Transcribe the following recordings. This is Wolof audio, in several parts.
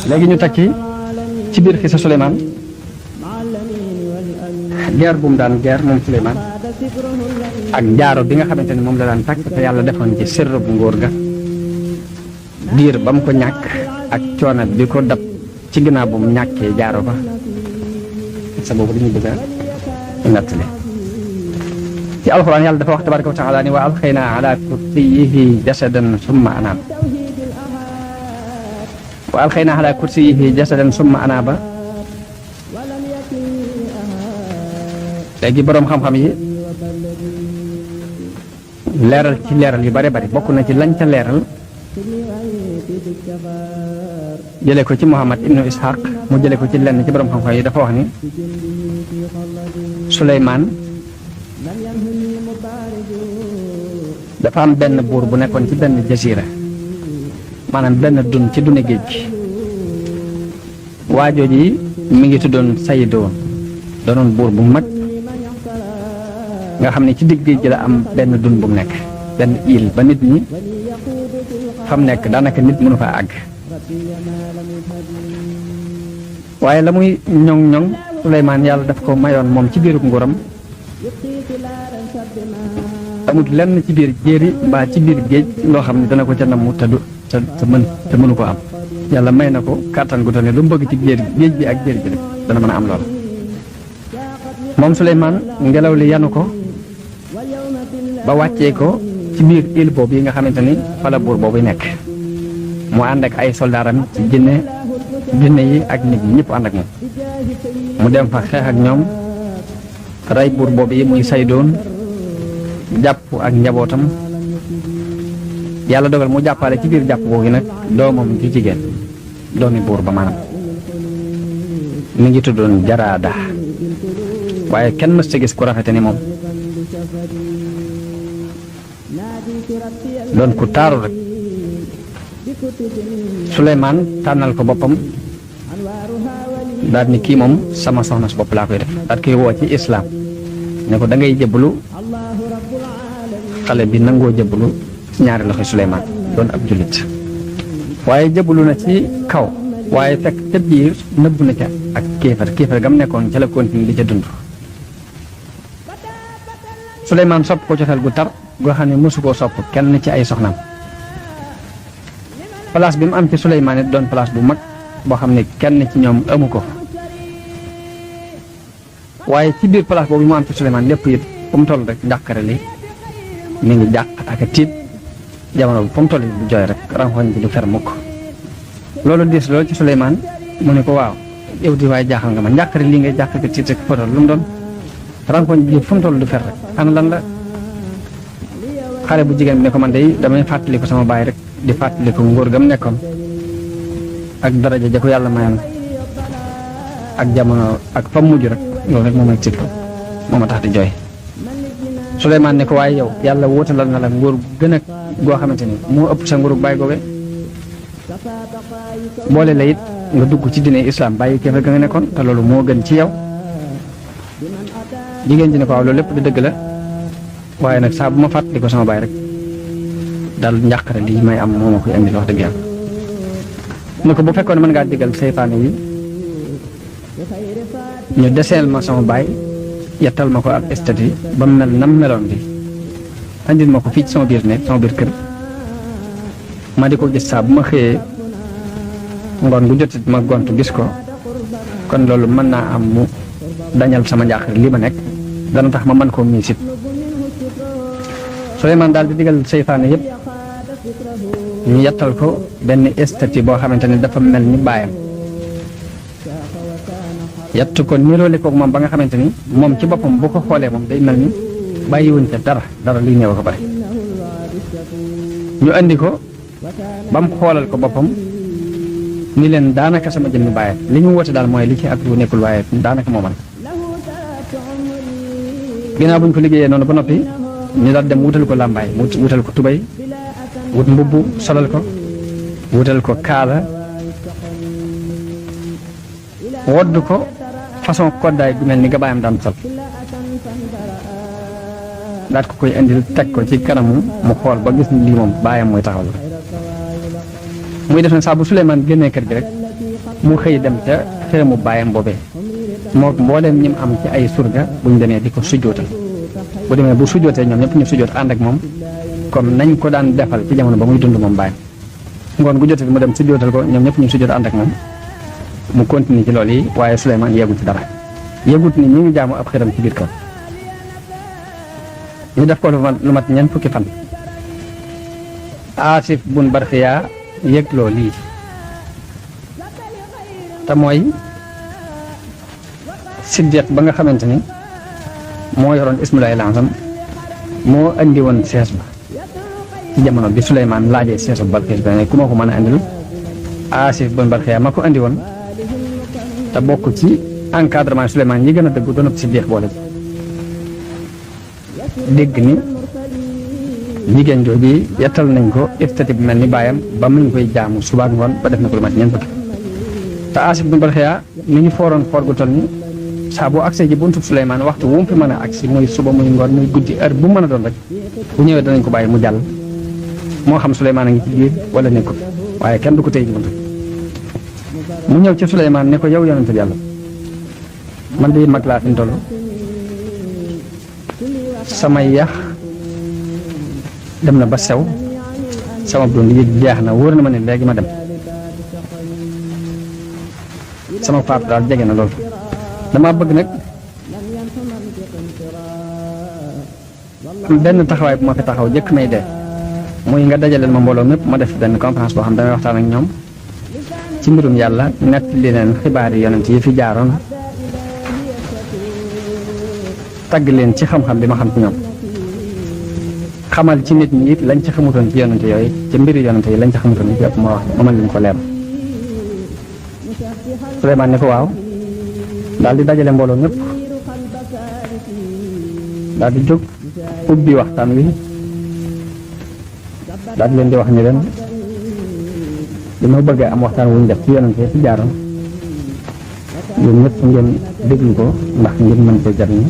léegi ñu takki ci biir xisa Suleymaan guerre bu mu daan guerre moom Suleymaan ak jaaro bi nga xamante ni moom la daan takk te yàlla defoon ci sirr bu ngóor ga diir ba mu ko ñàkk ak coono bi ko dab ci ginnaaw bu mu ñàkkee jaaro ba sa boobu dañuy bëgg a nattale ci alxuraan yàlla dafa wax tabaraka wa taala ni wa alxaynaa ala kursiyyihi jasadan summa anaab wa alxaynaa ala kursiyyihi jasadan summa anaaba léegi boroom xam-xam yi leeral ci leeral yu bare bari bokk na ci lañ ca leeral jële ko ci Muhammad ibnu Ishaq mu jële ko ci lenn ci boroom xam-xam yi dafa wax ni Suleymaan dafa am benn buur bu nekkoon ci benn jasiira maanaam benn dun ci dune géej gi waajoo ji mi ngi tuddoon Sayidoo doonoon buur bu mag nga xam ne ci digg géej gi la am benn dun bu mu nekk benn île ba nit ñi fam nekk daanaka nit mënu faa àgg waaye la muy ñoŋ-ñoŋ Suleymaan yàlla daf ko mayoon moom ci biirub nguuram amut lenn ci biir jéeri mbaa ci biir géej loo xam ne dana ko ca namu te mënu ko am yàlla may na ko kàttan gu ne lu mu bëgg ci géej bi ak jéeri ji rek dana mën a am lool moom Suleymaan ngelaw li yanu ko ba wàccee ko ci biir île boobu yi nga xamante ni fa la buur boobu nekk mu ànd ak ay soldaaram ci jinne yi ak nit ñi ñëpp ànd ak moom mu dem fa xeex ak ñoom rey buur boobu yi muy Saydoon jàpp ak njabootam yàlla dogal mu jàppale ci biir jàpp boobu nag doomam ju jigéen doomi buur ba maanaam mi ngi tuddoon Jaraada waaye kenn mës ci gis ku rafete ni moom doon ku taaru rek Suleymaan tànnal ko boppam daal ni kii moom sama soxna su bopp laa koy def daal koy woo ci islaam ne ko da ngay jëbbalu xale bi nangoo jëbbalu ci ñaari loxo Suleymaan doon ab jullit waaye jëbbalu na ci kaw waaye fekk ca biir nëbb na ca ak kéefar gam nekkoon ca la continue di ca dund Suleymaan sopp ko cofeel gu tar goo xam ne mosu koo sopp kenn ci ay soxnaam place bi mu am ci Suleymaan it doon place bu mag boo xam ne kenn ci ñoom amu ko waaye ci biir place boobu mu am ci Suleymaan lépp it fu mu toll rek njàqare li mi ngi jàq ak a tiit jamono bi fu mu toll du jooy rek ranxooñ bi du fer mukk loolu diis loolu ci Suleymaan mu ne ko waaw yow di waaye jaaxal nga ma njàqare lii ngay jàq ak a tiit rek fotol lu mu doon ranxooñ bi fu mu toll du fer rek ana lan la xale bu jigéen bi ne ko man day damay fàttali ko sama baay rek di fàttali ko nguur gam nekkoon ak daraja ja ko yàlla mayoon ak jamono ak fa mujj rek loolu rek moom ay tiit moo ma tax di jooy Suleymaan ne ko waaye yow yàlla wóotalal na la nguur gën a goo xamante ni moo ëpp sa nguuru baay googe boole la it nga dugg ci diine islam bàyyi kéefar ga nga nekkoon te loolu moo gën ci yow jigéen ji ne ko waaw loolu lépp di dëgg la waaye nag saa bu ma fàttali ko sama baay rek daal njàqare lii may am moo ma koy indi wax dëgg yàlla ne ko bu fekkoon mën ngaa digal seytaane yi ñu deseel ma sama baay yettal ma ko ak estati ba mu mel nam meloon bi andil ma ko fii ci sama biir nekk sama biir kër ma di ko gis saa bu ma xëyee ngoon gu jotit ma gontu gis ko kon loolu mën naa am mu dañal sama njàqare lii ma nekk dana tax ma mën koo miisit Suleymaan daal di digal seytaane yëpp ñu yettal ko benn estati boo xamante ne dafa mel ni baayam yett ko niroole koog moom ba nga xamante ni moom ci boppam bu ko xoolee moom day mel ni bàyyiwuñ ca dara luy néew ko bare ñu andi ko ba mu xoolal ko boppam ni leen daanaka sama jëmmi baayam li ñu woote daal mooy li ci ak lu nekkul waaye daanaka moo man ginnaaw buñ ko liggéeyee noonu ba noppi ñu daal dem wutal ko làmbaay wutal ko tubay wut mbubb solal ko wutal ko kaala wodd ko façon koddaay gu mel ni ga baayam daan sol daat ko koy indil teg ko ci kanamu mu xool ba gis ni lii moom baayam mooy taxaw la muy def na saa bu Suleymaan génnee kër gi rek mu xëy dem ca xëramu baayam boobee moo mbooleem ñi mu am ci ay surga bu ñu demee di ko sujjootal bu demee bu sujjootee ñoom ñëpp ñu sujjoot ànd ak moom comme nañ ko daan defal ci jamono ba muy dund moom baayam ngoon gu jotee mu dem sujjootal ko ñoom ñëpp ñu sujjoot ànd ak moom mu continue ci loolu yi waaye Suleymaan yeegul ci dara yëgut ni ñu ngi jaamu ab xiram ci biir kaw ñu def ko lu mat ñeent fukki fan Aasif bun Barxiya yëgloo lii te mooy Siddiq ba nga xamante ni moo yoroon ismulaay lansam moo andi woon sees ba ci jamono bi Suleymaan laajee seesu Balqiis ba ne ku ma ko mën a andil Aasif bun Barxiya ma ko andi woon te bokk ci encadrement Suleymaan yi gën a dëggu doon Siddiq boole ci dégg ni jigéen jooju yettal nañ ko iftati bu mel ni baayam ba mu ngi koy jaamu suba ak ngoon ba def na ko lu mat ñeent fukki te Aasif bun Barxiya mi ngi fooroon foor gu toll ni saa boo agsee ji buntu Suleymaan waxtu wu mu fi mën a agsi muy suba muy ngoon muy guddi heure bu mën a doon rek bu ñëwee danañ ko bàyyi mu jàll moo xam Suleymaan a ngi ci biir wala nekkul waaye kenn du ko téye ci buntu mu ñëw ci Suleymaan ne ko yow yonente bi yàlla man de mag laa fi toll samay yax dem na ba sew sama dund yi jeex na wóor na ma ne léegi ma dem sama faatu daal jege na loolu dama bëgg nag am benn taxawaay bu ma fi taxaw jëkk may dee muy nga dajaleel ma mbooloo mépp ma def benn conférence boo xam damay waxtaan ak ñoom ci mbirum yàlla nett li leen xibaar yi yonent yi fi jaaroon tagg leen ci xam-xam bi ma xam ci ñoom xamal ci nit ñi it lañ ci xamutoon ci yonent yooyu ci mbiri yonent yi lañ ci xamutoon yëpp ma wax ma mën leen ko leer Suleymaan ne ko waaw daal di dajale mbooloo ñëpp daal di jóg ubbi waxtaan wi daal di leen di wax ni leen dama bëgg am waxtaan wuñ def ci yonent yi fi jaaroon yéen ñëpp ngeen déglu ko ndax ngeen mën cee jariñ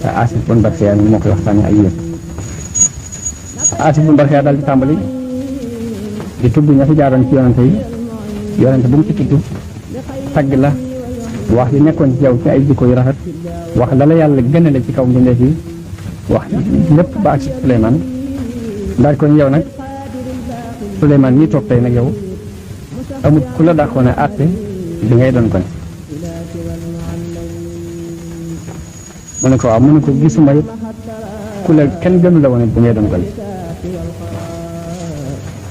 te Aasif bun Barxiya moo koy waxtaanee ak yéen Aasif bun Barxiya daal di tàmbali di tudd ña fi jaaroon ci yonent yi yonent bu mu ci tudd tagg la wax yi nekkoon ci yow ci ay jikko yu rafet wax la la yàlla gënale ci kaw mbindeef yi wax lépp ba ak si Suleymaan daal ko yow nag Suleymaan ñi toog tey nag yow amut ku la dàqoon a àtte bi ngay doon ko ne mu ne ko waaw mu ne ko gisuma it ku la kenn gënu la woon bi ngay doon ko ne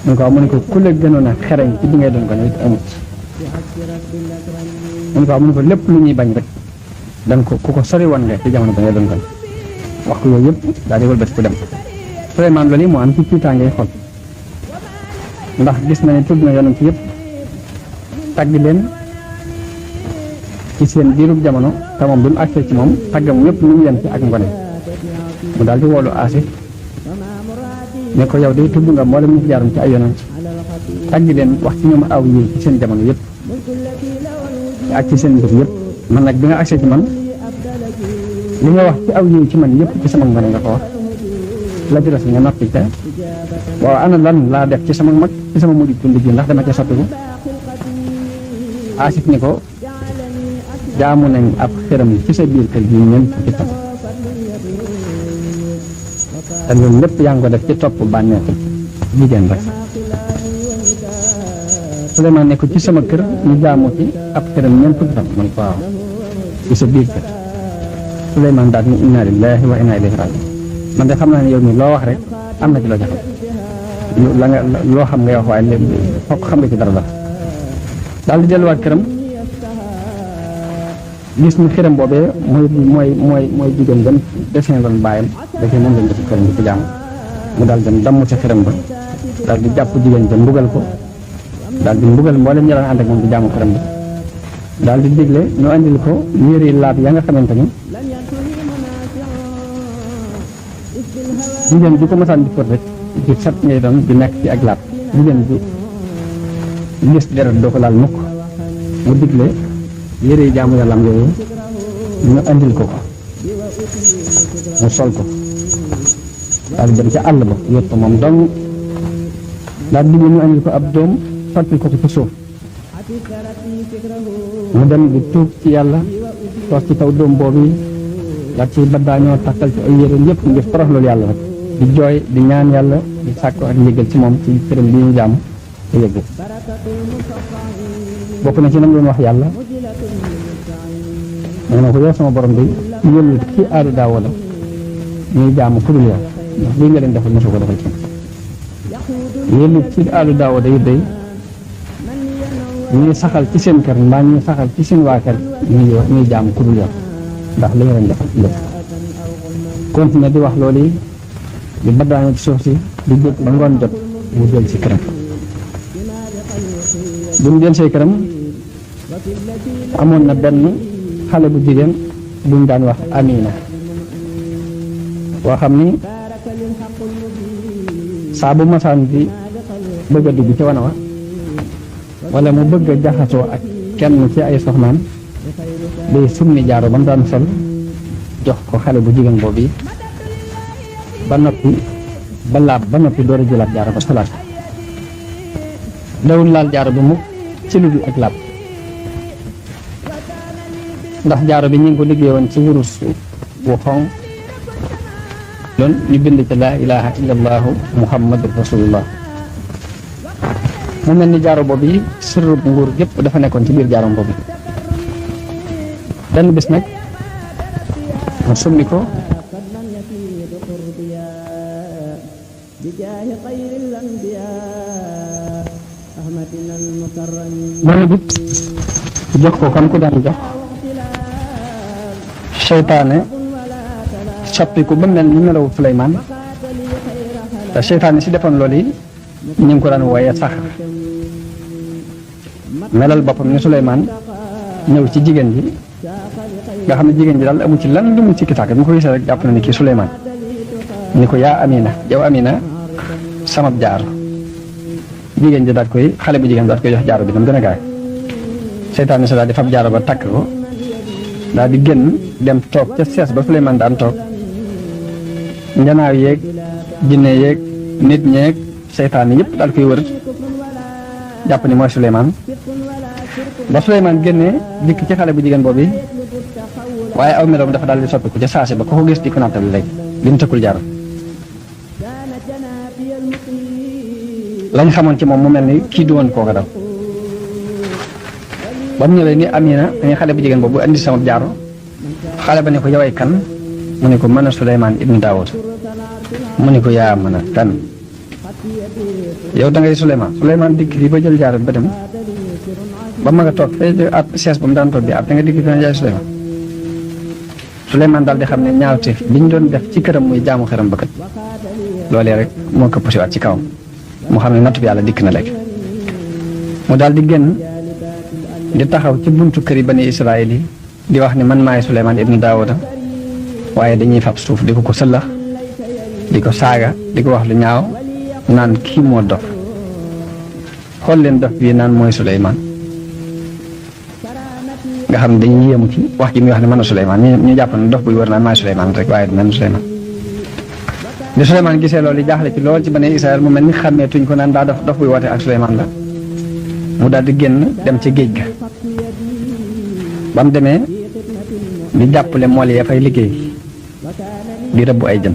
mu ne ko waaw mu ne ko ku la gënoon a xereñ ci bi ngay doon ko ne it amut mu ne ko waaw mu ne ko lépp lu ñuy bañ rek dan ko ku ko sori woon nga ci jamono ba ngay doon ko ne wax ko yooyu yëpp daal di wëlbati ku dem Suleymaan loolu moo am ci tiitaangay xol ndax gis na ne tudd na yonent yëpp tagg leen ci seen diirub jamono te moom bi mu àgsee ci moom taggam yëpp mu ngi yem ci ak ngone mu daal di woolu Aasif ne ko yow day tudd nga mboolem ñu fi jaaroon ci ay yonent tagg leen wax ci ñoom aw yi ci seen jamono yëpp ak ci seen mbir yëpp man nag bi nga àgsee ci man li nga wax ci aw yi ci man yëpp ci sama ngone nga ko wax la ci des nga noppi te waaw ana lan laa def ci sama mag ci sama mujj dund ji ndax dama ca soppiku Aasif ni ko jaamu nañ ab xëram ci sa biir kër gi ñeent fukki fan te loolu lépp yaa ngi ko def ci topp bànneexu jigéen rek Suleymaan ne ko ci sama kër ñu jaamu ci ab xëram ñeent fukki fan mu ne ko waaw ci sa biir kër Suleymaan daal ni inna lillahi wa inna ilayhi rajiun man de xam naa ne yow mi loo wax rek am na ci loo jaxam la nga loo xam nga wax waaye lépp fokk xam nga ci dara daal di delluwaat këram gis ni xiram boobee mooy jigéen gën dessin doon bàyyam dafay moom lañ def këram di ko jaamu mu daal dem damm ci xiram ba daal di jàpp jigéen ja mbugal ko daal di mbugal mboolem ñi daan ànd ak moom di jaamu xiram ba daal di digle ñu andil ko yére laab ya nga xamante ni jigéen bi ko masaan di fóot rek ci sat ngay doon di nekk ci ak laab jigéen bi gis deret doo ko laal mukk mu digle yére yi jaamu yàlla am yooyu ñu andil ko mu sol ko daal dem ca àll ba yót ko moom dong daal di ñu andi ko ab doom fàttali ko ci suuf mu dem di tuub ci yàlla toog ci kaw doom boobu daal ci baddaañoo takkal ci ay yéreem yëpp ngir toroxlul yàlla rek di jooy di ñaan yàlla di sàkku ak njëgal ci moom ci këram bi ñu jàmm te yëggu bokk na ci nam doon wax yàlla nee na ko yow sama borom bi yónni ci aadu daawo la ñuy jaamu ku dul yow ndax lii nga leen defal mosu ko defal ci yónni ci aadu daawo day day ñuy saxal ci seen kër mbaa ñuy saxal ci seen waa kër ñuy jaamu ku dul yow ndax li nga leen defal lépp continué di wax loolu yi di baddaanoo ci suuf si di jóg ba ngoon jot mu jël si këram bi mu jël see këram amoon na benn xale bu jigéen buñ daan wax Amina boo xam ni saa bu masaan bi bëgg a dugg ci wana wa wala mu bëgg a jaxasoo ak kenn ci ay soxnaam day summi jaaro ba mu daan sol jox ko xale bu jigéen boobu ba noppi ba laab ba noppi door a jëlaat jaaro ba solaat dawul laal jaaro bi mukk ci lu dul ak laab ndax jaaro bi ñu ngi ko liggéey woon ci wurus bu xonq loon ñu bind ci laa ilaha illa allahu muhammadu rasulullah mu mel ni jaaro boobu yi sirru nguur gépp dafa nekkoon ci biir jaaro boobu benn bis nag mu summi ko mën bit jox ko kam ko daan jox seytaane soppi ko ba mel ni melaw Suleymaan te seytaane si defoon loolu yi ñu ngi ko daan wooye sax melal boppam ni Suleymaan ñëw ci jigéen ji nga xam ne jigéen ji daal amu ci lan lu mu sikki sàkk bi mu ko gisee rek jàpp na ni kii Suleymaan ni ko yaa Amina yow Amina sama jaar jigéen ji daal koy xale bu jigéen daal koy jox jaaro bi dam gën a gaay seytaane sa daal di fab jaaro ba takk ko daal di génn dem toog ca sees ba Suleymaan daan toog njanaaw yeeg jinne yeeg nit ñeeg seytaane yëpp daal koy wër jàpp ni mooy Suleymaan ba Suleymaan génnee dikk ci xale bu jigéen boobu waaye aw meloom dafa daal di soppiku ca saase ba ko ko gis di ko nattal léegi li mu tëkkul jaaro lañ xamoon ci moom mu mel ni kii du woon kooka daw ba mu ñëwee ni Amina dañuy xale bu jigéen boobu andi sama jaaro xale ba ne ko yoway kan mu ne ko mën a Suleymaan ibnu Daawud mu ne ko yaa mën a kan yow da ngay Suleymaan dikk fii ba jël jaaro bi ba dem ba ma nga toog fee at sees ba mu daan toog bi at da nga dikk fi ne jaay Suleymaan daal di xam ne ñaawteef bi ñu doon def ci këram muy jaamu xëram bëkkat loolee rek moo këpp si waat ci kawam mu xam ne nattu bi yàlla dikk na léegi mu daal di génn di taxaw ci buntu kër yi bani Israël yi di wax ne man maay Suleymaan ibnu Daawuda waaye dañuy fab suuf di ko sëllax di ko saaga di ko wax lu ñaaw naan kii moo dof xool leen dof bii naan mooy Suleymaan nga xam ne dañuy yéemu ci wax ji muy wax ne mën a Suleymaan ñu jàpp ne dof buy wër naan maay Suleymaan rek waaye du mel Suleymaan bi Suleymaan gisee loolu jaaxle ci lool ci bani Israël mu mel ni xàmmeetuñ ko naan daa dof buy woote ak Suleymaan la mu daal di génn dem ci géej ga ba mu demee di jàppale mool ya fay liggéey di rëbb ay jën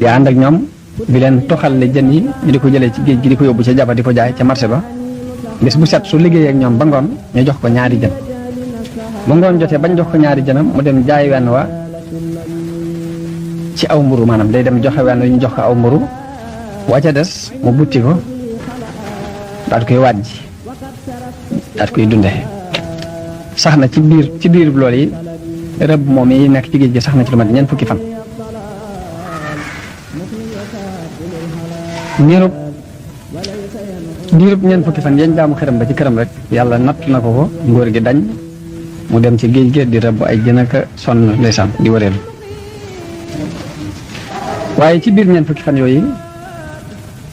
di ànd ak ñoom di leen toxalle jën yi ñu di ko jëlee ci géej gi di ko yóbbu ca jaba di ko jaay ca marché ba bis bu set su liggéeyee ak ñoom ba ngoon ñu jox ko ñaari jën ba ngoon jotee bañ jox ko ñaari jënam mu dem jaay wenn wa ci aw mburu maanaam day dem joxe wenn ñu jox ko aw mburu waa ca des mu butti ko daal koy wàjji daal koy dunde sax na ci biir loolu yi rëbb moom yi nekk ci géej gi sax na ci lu mat ñeent fukki fan diirub ñeent fukki fan yañ jaamu xëram ba ci këram rek yàlla natt na ko ngóor gi dañ mu dem ci géej gi di rëbb ay jën ak sonn ndeysaan di wëreelu waaye ci biir ñeent fukki fan yooyu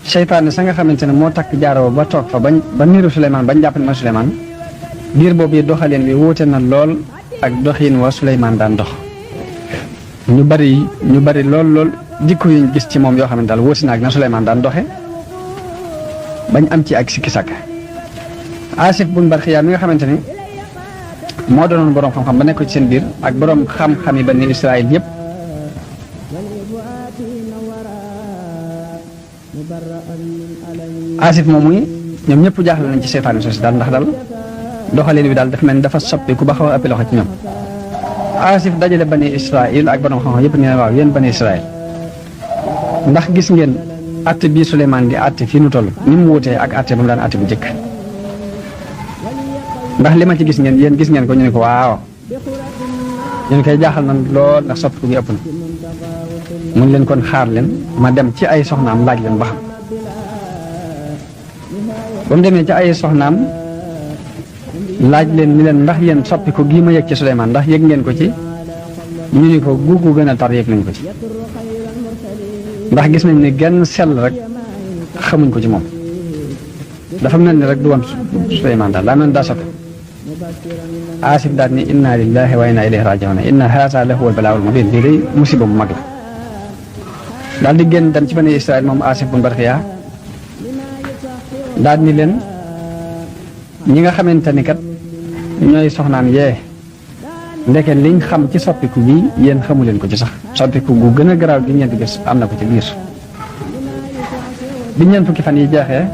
seytaane sa nga xamante ne moo takk jaaro ba toog fa ba niiru Suleymaan bañ jàpp ne ma Suleymaan diir boobu yi doxaleen wi wuute na lool ak doxiin wa Suleymaan daan dox ñu bari lool jikko yuñ gis ci moom yoo xam ne daal wóosi naag na Suleymaan daan doxe bañ am ci ak sikki sàkk Asif bun Barxiya mi nga xamante ni moo doonoon boroom xam-xam ba nekk ci seen biir ak boroom xam-xam yi Bani Israël yëpp Asif moom muy ñoom ñëpp jaaxle nañ ci seytaane soosi daal ndax daal doxalin bi daal dafa mel ni dafa soppiku ba xaw a ëppi loxo ci ñoom Asif dajale Bani Israël ak boroom xam-xam yëpp ñu ne waaw yéen Bani Israël ndax gis ngeen atte bii Suleymaan di atte fii nu toll ni mu wutee ak atte ba mu daan atte bu jëkk ndax li ma ci gis ngeen yéen gis ngeen ko ñu ne ko waaw ñu ne koy jaaxal na lool ndax soppiku gi ëpp na mun leen kon xaar leen ma dem ci ay soxnaam laaj leen ba xam ba mu demee ci ay soxnaam laaj leen ni leen ndax yéen soppiku gii ma yëg ci Suleymaan ndax yëg ngeen ko ci ñu ni ko guugu gën a tar yëg nañ ko ci ndax gis nañ ne genn sell rek xamuñ ko ci moom dafa mel ni rek du woon Suleymaan daal daa mel ni daa soppi Asif daal ni inna lillahi wa inna ilayhi raji'un inna haza la huwa al-balaa'ul mubiin lii day musiba bu mag la daal di génn dem ci Bani Israël moom Asif bun Barxiya daal ni leen ñi nga xamante ni kat ñooy soxnaam yee ndeke liñ xam ci soppiku bi yéen xamu leen ko ci sax soppiku gu gën a garaaw gi ngeen di gis am na ko ci biir bi ñeen fukki fan yi jeexee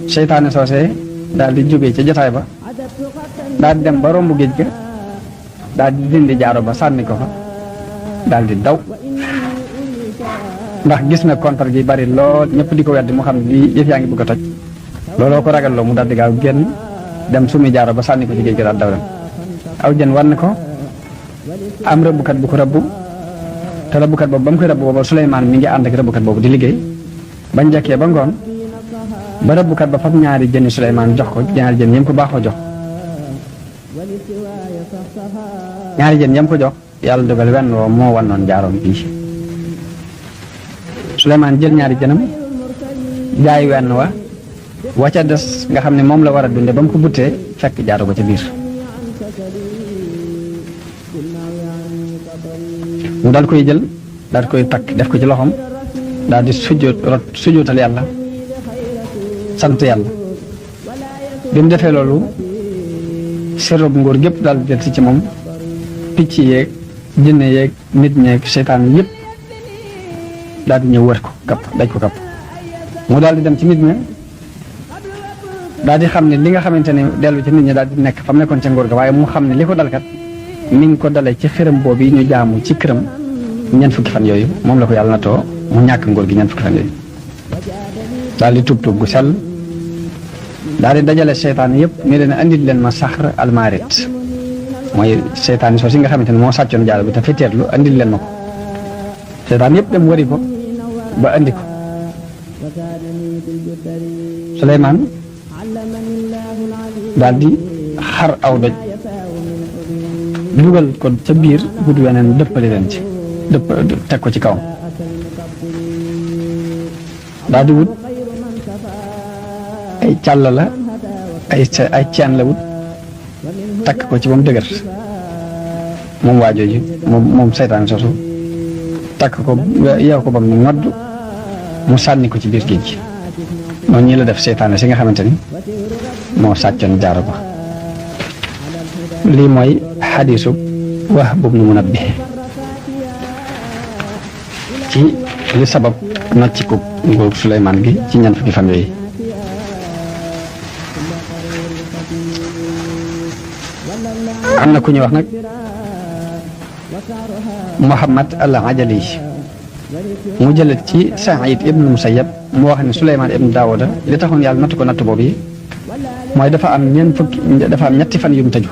seytaane soosee daal di jógee ca jotaay ba daal di dem ba romb géej ga daal di dindi jaaro ba sànni ko fa daal di daw ndax gis na kontar gi bari lool ñëpp di ko weddi mu xam lii yëf yaa ngi bëgg a toj looloo ko ragal loo mu daal di gaaw génn dem sumi jaaro ba sànni ko ci géej ga daal daw dem aw jën war na ko am rëbbukat bu ko rëbbu te rëbbukat boobu ba mu koy rëbbu booba Suleymaan mi ngi ànd ak rëbbukat boobu di liggéey bañ jekkee ba ngoon ba rëbbukat ba fab ñaari jëni Suleymaan jox ko ñaari jën yam ko baaxoo jox ñaari jën yam ko jox yàlla dogal wenn woo moo wannoon jaaroom bii Suleymaan jël ñaari jënam jaay wenn wa ca des nga xam ne moom la war a dunde ba mu ko buttee fekk jaaro ba ca biir mu daal koy jël daal koy takk def ko ci loxoom daal di sujjootal yàlla sant yàlla bi mu defee loolu serob ngóor gépp daal di jël si ci moom picc yeeg jinne yeeg nit ñeeg seytaan yëpp daal di ñëw wër ko kapp daj ko kapp mu daal di dem ci nit ña daal di xam ne li nga xamante ne dellu ci nit ñi daal di nekk fa mu nekkoon ca ngóor ga waaye mu xam ne li ko dalkat mi ngi ko dalee ci xërëm boobu yi ñu jaamu ci këram ñeent fukki fan yooyu moom la ko yàlla natoo mu ñàkk ngóor gi ñeent fukki fan yooyu daal di tuub gu sell daal di dajale seytaan yëpp ñu leen andil leen ma saxr almaarit mooy seytaan soo si nga xamante ne moo sàccoon jaaro bi te fetteerlu andil leen ma ko seytaan yëpp dem wari ko ba andi ko Suleymaan daal di xar aw doj dugal ko ca biir gudd weneen dëppale leen ci teg ko ci kawam daal di wut ay càll la ay ceen la wut takk ko ci ba mu dëgër moom waa jooju moom seytaan soosu takk ko yeew ko ba mu nodd mu sànni ko ci biir géej gi noonu ñi la def seytaane si nga xamante ni moo sàccoon jaaro ba lii mooy xadiisu Wahb ibn Munabbih ci li sabab nocciku nguur Suleymaan gi ci ñeent fukki fan yooyu am na ku ñuy wax nag Muhammad al-Ajali mu jëlet ci Saïd ibn Musayyab mu wax ne Suleymaan ibn Daawuda li taxoon yàlla natt ko natt boobu yi mooy dafa am ñetti fan yu mu tëju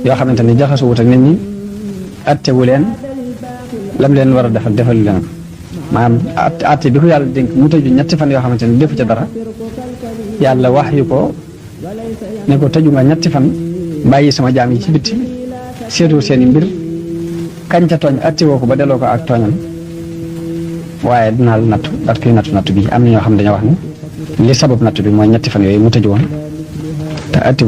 yoo xamante ni jaxasu wut ak nit ñi attewu leen lam leen war a defal leen ko maanaam atte bi ko yàlla dénk mu tëju ñetti fan yoo xamante ni defu ca dara yàlla wax yu ko ne ko tëju nga ñetti fan bàyyi sama jaam yi ci bitti seetu seeni mbir kañ ca tooñ atte woo ko ba delloo ko ak tooñam waaye dinaa la nattu daat koy nattu bi am na ñoo xam dañoo wax ne li sabab nattu bi mooy ñetti fan yooyu mu tëju woon te atte